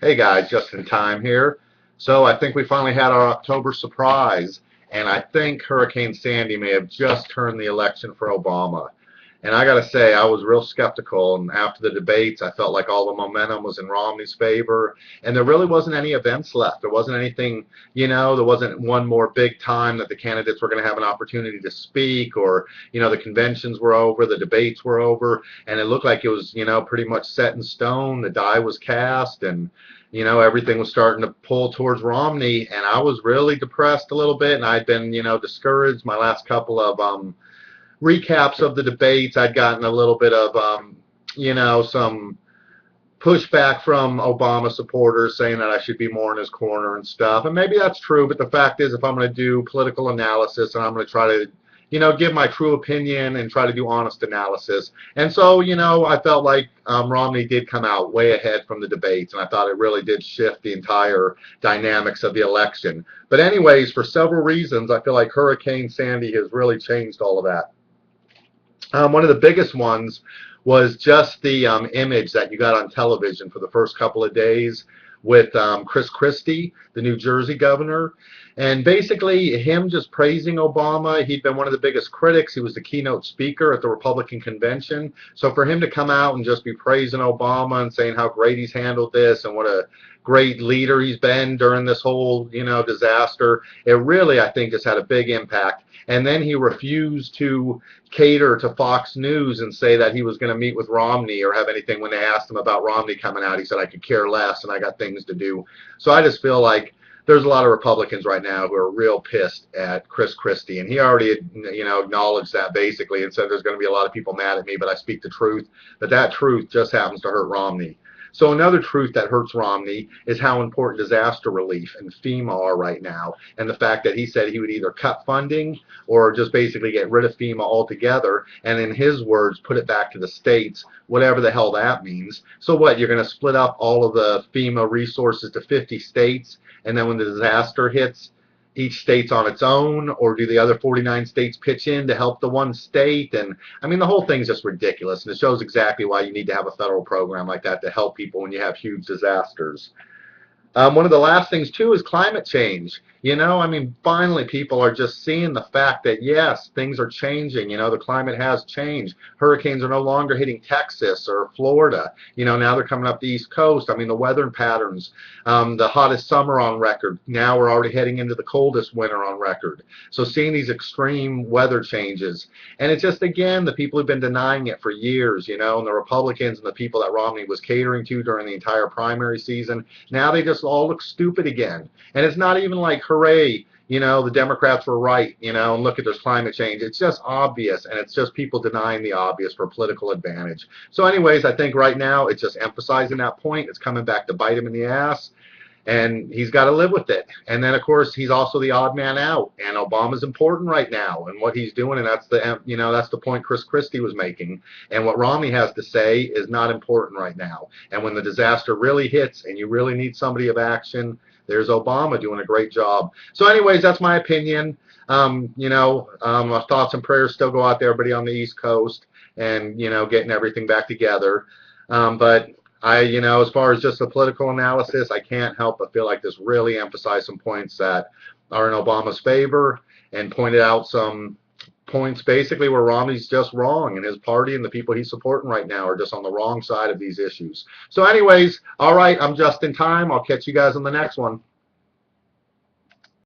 Hey guys, just in time here. So I think we finally had our October surprise, and I think Hurricane Sandy may have just turned the election for Obama. And I got to say, I was real skeptical, and after the debates, I felt like all the momentum was in Romney's favor, and there really wasn't any events left. There wasn't anything, there wasn't one more big time that the candidates were going to have an opportunity to speak, or, the conventions were over, the debates were over, and it looked like it was, pretty much set in stone. The die was cast, and everything was starting to pull towards Romney, and I was really depressed a little bit, and I'd been, discouraged. My last couple of recaps of the debates, I'd gotten a little bit of, some pushback from Obama supporters saying that I should be more in his corner and stuff, and maybe that's true, but the fact is, if I'm going to do political analysis and I'm going to try to give my true opinion and try to do honest analysis. And so, I felt like Romney did come out way ahead from the debates, and I thought it really did shift the entire dynamics of the election. But anyways, for several reasons, I feel like Hurricane Sandy has really changed all of that. One of the biggest ones was just the image that you got on television for the first couple of days with Chris Christie, the New Jersey governor, and basically him just praising Obama. He'd been one of the biggest critics. He was the keynote speaker at the Republican convention. So for him to come out and just be praising Obama and saying how great he's handled this and what a great leader he's been during this whole, disaster, it really, I think, just had a big impact. And then he refused to cater to Fox News and say that he was going to meet with Romney or have anything. When they asked him about Romney coming out, he said, I could care less and I got things to do. So I just feel like there's a lot of Republicans right now who are real pissed at Chris Christie, and he already, acknowledged that basically and said there's going to be a lot of people mad at me, but I speak the truth. But that truth just happens to hurt Romney. So another truth that hurts Romney is how important disaster relief and FEMA are right now, and the fact that he said he would either cut funding or just basically get rid of FEMA altogether, and in his words, put it back to the states, whatever the hell that means. So what, you're going to split up all of the FEMA resources to 50 states, and then when the disaster hits, each state's on its own, or do the other 49 states pitch in to help the one state? And I mean, the whole thing's just ridiculous, and it shows exactly why you need to have a federal program like that to help people when you have huge disasters. One of the last things, too, is climate change. Finally people are just seeing the fact that, yes, things are changing. The climate has changed. Hurricanes are no longer hitting Texas or Florida. Now they're coming up the East Coast. The weather patterns, the hottest summer on record. Now we're already heading into the coldest winter on record. So seeing these extreme weather changes. And it's just, again, the people who've been denying it for years, and the Republicans and the people that Romney was catering to during the entire primary season, now they just all look stupid again. And it's not even like, hooray, the Democrats were right, and look at this climate change. It's just obvious, and it's just people denying the obvious for political advantage. So anyways, I think right now it's just emphasizing that point. It's coming back to bite him in the ass, and he's got to live with it. And then, of course, he's also the odd man out, and Obama's important right now and what he's doing, and that's the point Chris Christie was making. And what Romney has to say is not important right now. And when the disaster really hits and you really need somebody of action, there's Obama doing a great job. So anyways, that's my opinion. My thoughts and prayers still go out to everybody on the East Coast and, getting everything back together. But as far as just the political analysis, I can't help but feel like this really emphasized some points that are in Obama's favor and pointed out some points basically where Romney's just wrong, and his party and the people he's supporting right now are just on the wrong side of these issues. So anyways, all right, I'm just in time. I'll catch you guys on the next one.